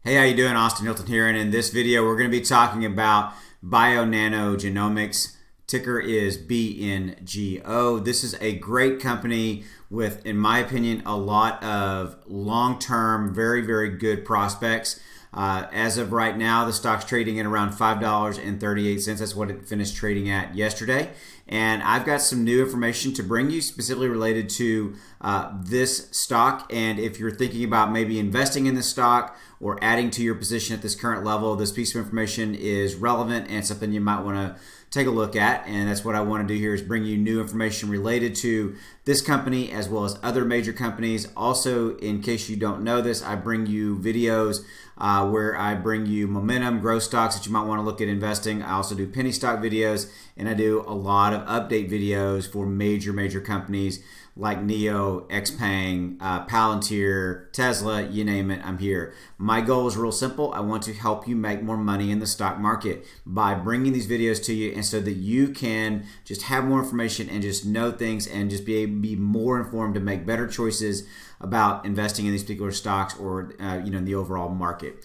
Hey, how you doing? Austin Hilton here, and in this video we're going to be talking about Bionano Genomics. Ticker is BNGO. This is a great company with, in my opinion, a lot of long-term, very good prospects. As of right now, the stock's trading at around $5.38. That's what it finished trading at yesterday. And I've got some new information to bring you specifically related to this stock. And if you're thinking about maybe investing in this stock or adding to your position at this current level, this piece of information is relevant and something you might want to take a look at. And that's what I want to do here, is bring you new information related to this company as well as other major companies. Also, in case you don't know this, I bring you videos where I bring you momentum, growth stocks that you might want to look at investing. I also do penny stock videos, and I do a lot of update videos for major companies like Neo, Xpeng, Palantir, Tesla, you name it, I'm here. My goal is real simple. I want to help you make more money in the stock market by bringing these videos to you, and so that you can just have more information and just know things and just be able to be more informed to make better choices about investing in these particular stocks or in the overall market.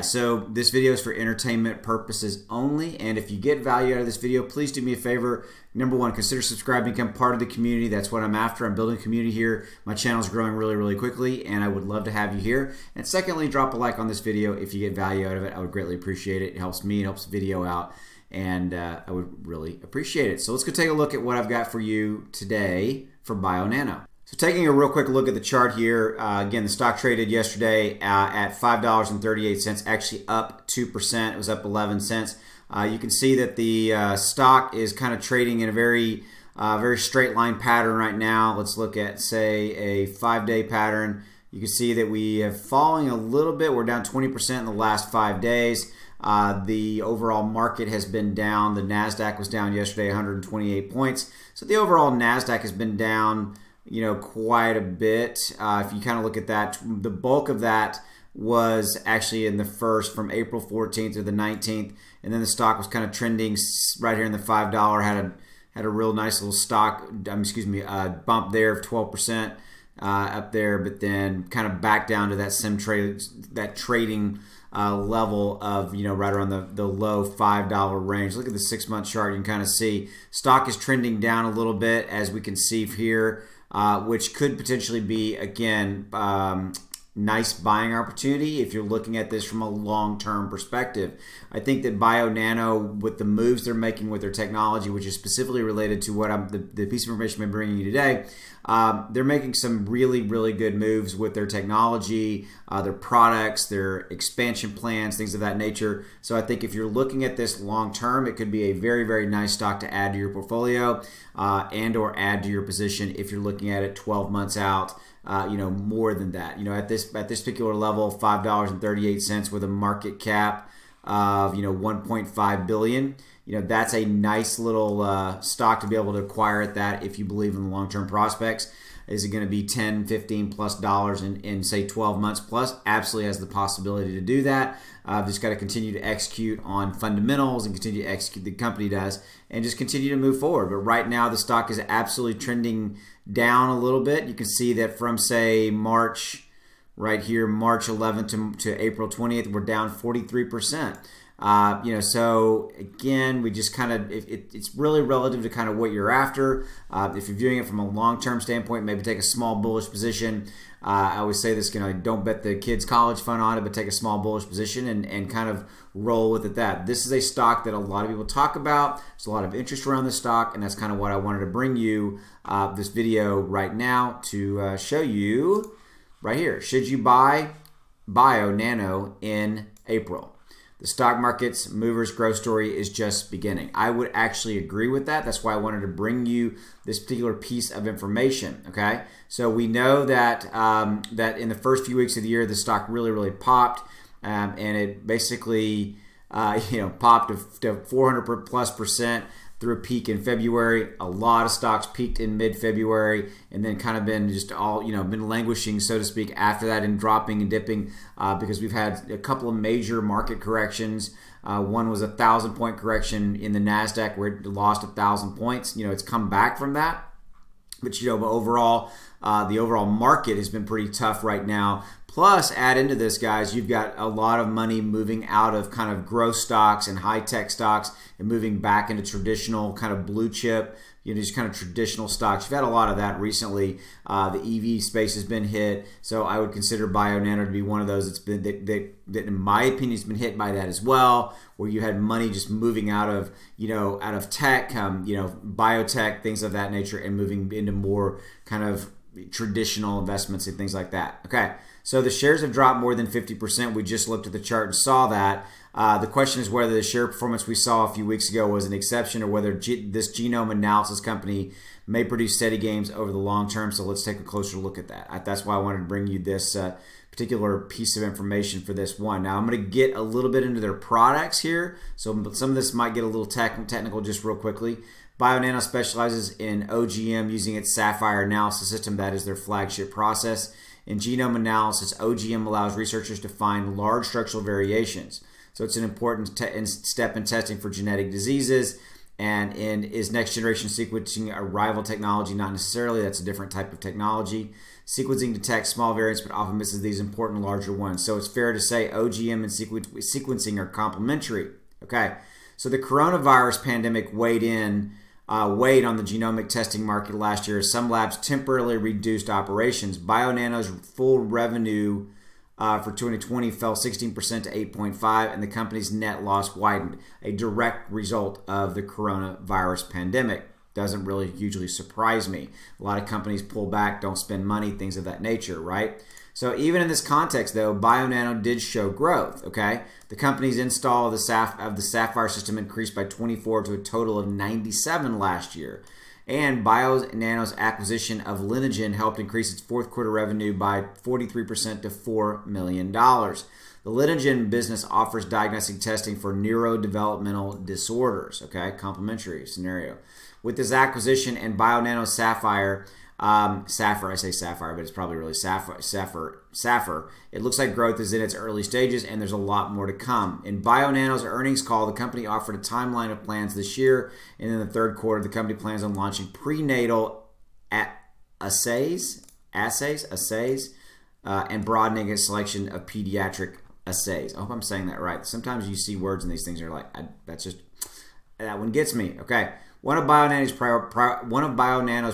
So this video is for entertainment purposes only, and if you get value out of this video, please do me a favor. Number one, consider subscribing, become part of the community. That's what I'm after. I'm building a community here. My channel is growing really quickly, and I would love to have you here. And secondly, drop a like on this video if you get value out of it. I would greatly appreciate it. It helps me, it helps the video out, and I would really appreciate it. So let's go take a look at what I've got for you today for Bionano. So taking a real quick look at the chart here, again, the stock traded yesterday at $5.38, actually up 2%. It was up 11 cents. You can see that the stock is kind of trading in a very straight line pattern right now. Let's look at, say, a 5-day pattern. You can see that we have falling a little bit. We're down 20% in the last 5 days. The overall market has been down. The NASDAQ was down yesterday 128 points. So the overall NASDAQ has been down quite a bit. If you kind of look at that, the bulk of that was actually in the first, from April 14th to the 19th, and then the stock was kind of trending right here in the $5. Had a real nice little bump there of 12% up there, but then kind of back down to that trading level of right around the low $5 range. Look at the 6-month chart. You can kind of see stock is trending down a little bit, as we can see here. Which could potentially be, again, nice buying opportunity if you're looking at this from a long-term perspective. I think that Bionano, with the moves they're making with their technology, which is specifically related to what the piece of information I'm bringing you today, they're making some really good moves with their technology, their products, their expansion plans, things of that nature. So I think if you're looking at this long-term, it could be a very nice stock to add to your portfolio and or add to your position if you're looking at it 12 months out. More than that. At this particular level, $5.38 with a market cap of 1.5 billion. That's a nice little stock to be able to acquire at that if you believe in the long-term prospects. Is it going to be $10, $15 plus dollars in say 12 months plus? Absolutely has the possibility to do that. Just got to continue to execute on fundamentals and continue to execute, the company does, and just continue to move forward. But right now the stock is absolutely trending down a little bit. You can see that from, say, March, right here, March 11th to April 20th, we're down 43%. So again, we just kind of, it's really relative to kind of what you're after. If you're viewing it from a long-term standpoint, maybe take a small bullish position. I always say this, don't bet the kids' college fund on it, but take a small bullish position and kind of roll with it. This is a stock that a lot of people talk about. There's a lot of interest around this stock, and that's kind of what I wanted to bring you this video right now to show you right here. Should you buy Bionano in April? The stock market's movers growth story is just beginning. I would actually agree with that. That's why I wanted to bring you this particular piece of information. Okay, so we know that that in the first few weeks of the year, the stock really popped, and it basically popped to 400+% through a peak in February. A lot of stocks peaked in mid-February and then kind of been just all, been languishing, so to speak, after that, and dropping and dipping because we've had a couple of major market corrections. One was a 1,000-point correction in the NASDAQ where it lost 1,000 points. It's come back from that. But overall, the overall market has been pretty tough right now. Plus, add into this, guys, you've got a lot of money moving out of kind of growth stocks and high-tech stocks and moving back into traditional kind of blue chip, just kind of traditional stocks. You've had a lot of that recently. The EV space has been hit, so I would consider Bionano to be one of those that in my opinion, has been hit by that as well, where you had money just moving out of tech, biotech, things of that nature, and moving into more kind of traditional investments and things like that. Okay, so the shares have dropped more than 50%. We just looked at the chart and saw that. The question is whether the share performance we saw a few weeks ago was an exception or whether this genome analysis company may produce steady gains over the long term. So let's take a closer look at that. That's why I wanted to bring you this particular piece of information for this one. Now I'm going to get a little bit into their products here. So some of this might get a little technical just real quickly. Bionano specializes in OGM using its Sapphire analysis system. That is their flagship process. In genome analysis, OGM allows researchers to find large structural variations. So it's an important step in testing for genetic diseases. And is next generation sequencing a rival technology? Not necessarily. That's a different type of technology. Sequencing detects small variants but often misses these important larger ones. So it's fair to say OGM and sequencing are complementary. Okay, so the coronavirus pandemic weighed on the genomic testing market last year as some labs temporarily reduced operations. Bionano's full revenue for 2020 fell 16% to 8.5, and the company's net loss widened, a direct result of the coronavirus pandemic. Doesn't really hugely surprise me. A lot of companies pull back, don't spend money, things of that nature, right? So even in this context, though, Bionano did show growth, okay? The company's install of the Sapphire system increased by 24 to a total of 97 last year. And Bionano's acquisition of Lineagen helped increase its fourth quarter revenue by 43% to $4 million. The Lineagen business offers diagnostic testing for neurodevelopmental disorders, okay? Complementary scenario. With this acquisition and Bionano Sapphire, I say Sapphire, but it's probably really Sapphire. It looks like growth is in its early stages, and there's a lot more to come. In Bionano's earnings call, the company offered a timeline of plans this year, and in the third quarter, the company plans on launching prenatal assays, and broadening its selection of pediatric assays. I hope I'm saying that right. Sometimes you see words in these things, and you're like, that one gets me. Okay. One of Bionano's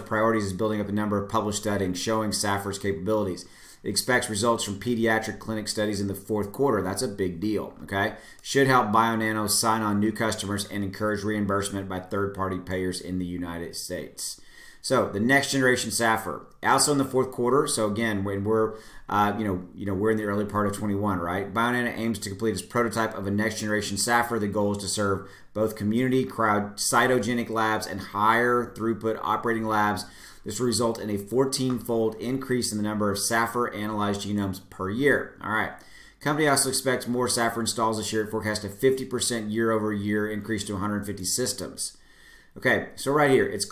priorities is building up a number of published studies showing Sapphire's capabilities. It expects results from pediatric clinic studies in the fourth quarter. That's a big deal, okay? Should help Bionano sign on new customers and encourage reimbursement by third-party payers in the United States. So the next generation Sapphire, also in the fourth quarter. So again, when we're we're in the early part of 21, right? Bionano aims to complete its prototype of a next generation Sapphire. The goal is to serve both community crowd cytogenic labs and higher throughput operating labs. This will result in a 14-fold increase in the number of Sapphire analyzed genomes per year. All right. Company also expects more Sapphire installs this year. It forecasts a 50% year-over-year increase to 150 systems. Okay, so right here, it's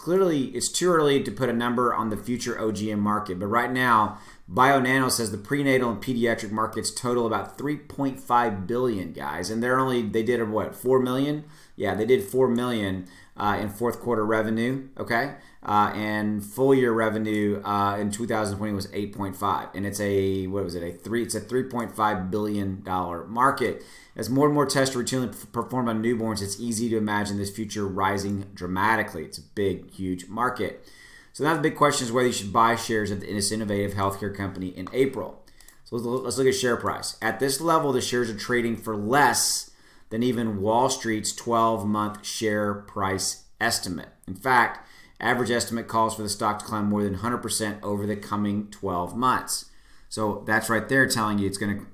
too early to put a number on the future OGM market, but right now, Bionano says the prenatal and pediatric markets total about 3.5 billion, guys, and they did what, 4 million? Yeah, they did 4 million in fourth quarter revenue, okay, and full year revenue in 2020 was 8.5, and it's a $3.5 billion market. As more and more tests are routinely performed on newborns, it's easy to imagine this future rising dramatically. It's a big, huge market. So now the big question is whether you should buy shares of this innovative healthcare company in April. So let's look at share price. At this level, the shares are trading for less than even Wall Street's 12-month share price estimate. In fact, average estimate calls for the stock to climb more than 100% over the coming 12 months. So that's right there telling you it's going to,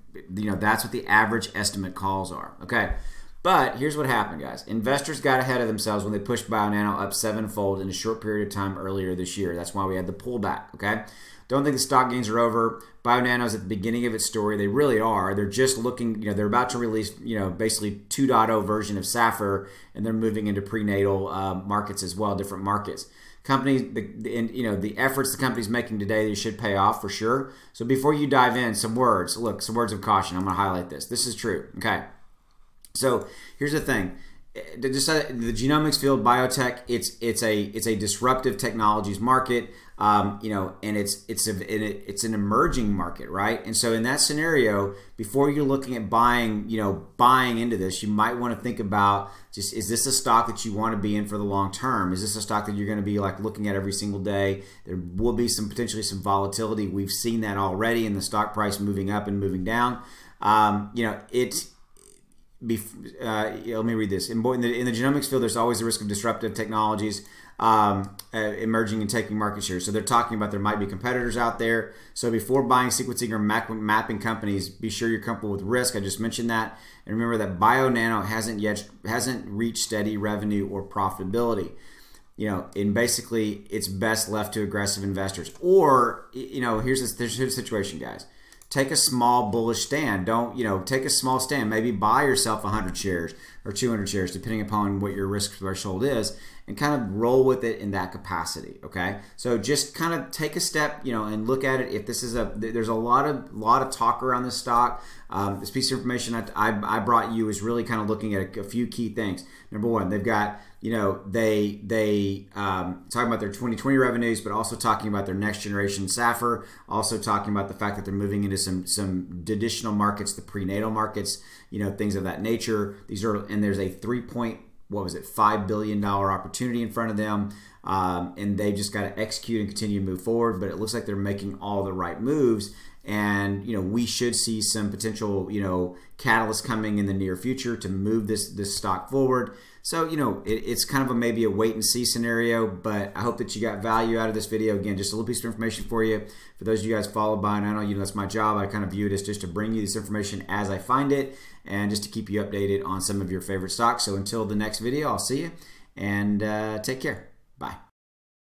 that's what the average estimate calls are. Okay, but here's what happened, guys. Investors got ahead of themselves when they pushed Bionano up 7-fold in a short period of time earlier this year. That's why we had the pullback. Okay, don't think the stock gains are over. Bionano's at the beginning of its story. They really are. They're just looking. They're about to release. Basically 2.0 version of Sapphire, and they're moving into prenatal markets as well, different markets. The efforts the company's making today, they should pay off for sure. So before you dive in, some words of caution. I'm going to highlight this. This is true. Okay. So here's the thing. the genomics field, biotech, it's a disruptive technologies market, you know, and it's an emerging market, right? And so in that scenario, before you're looking at buying into this, you might want to think about, just, is this a stock that you want to be in for the long term? Is this a stock that you're going to be like looking at every single day? There will be potentially some volatility. We've seen that already in the stock price moving up and moving down. You know, let me read this. In the genomics field, there's always the risk of disruptive technologies emerging and taking market share. So they're talking about there might be competitors out there. So before buying sequencing or mapping companies, be sure you're comfortable with risk. I just mentioned that. And remember that Bionano hasn't reached steady revenue or profitability. You know, and basically it's best left to aggressive investors. Or, you know, here's the situation, guys. Take a small bullish stand. Don't, you know, take a small stand. Maybe buy yourself 100 shares or 200 shares, depending upon what your risk threshold is, and kind of roll with it in that capacity. Okay, so just kind of take a step, you know, and look at it. If this is there's a lot of talk around this stock. This piece of information I brought you is really kind of looking at a few key things. Number one, they've got, you know, they talking about their 2020 revenues, but also talking about their next generation Sapphire, also talking about the fact that they're moving into some additional markets, the prenatal markets, you know, things of that nature. These are, and there's a $5 billion opportunity in front of them, and they've just got to execute and continue to move forward. But it looks like they're making all the right moves. And, you know, we should see some potential, you know, catalysts coming in the near future to move this stock forward. So, you know, it's kind of maybe a wait and see scenario, but I hope that you got value out of this video. Again, just a little piece of information for you. For those of you guys follow Bionano, you know, that's my job. I kind of view it as just to bring you this information as I find it and just to keep you updated on some of your favorite stocks. So until the next video, I'll see you, and take care. Bye.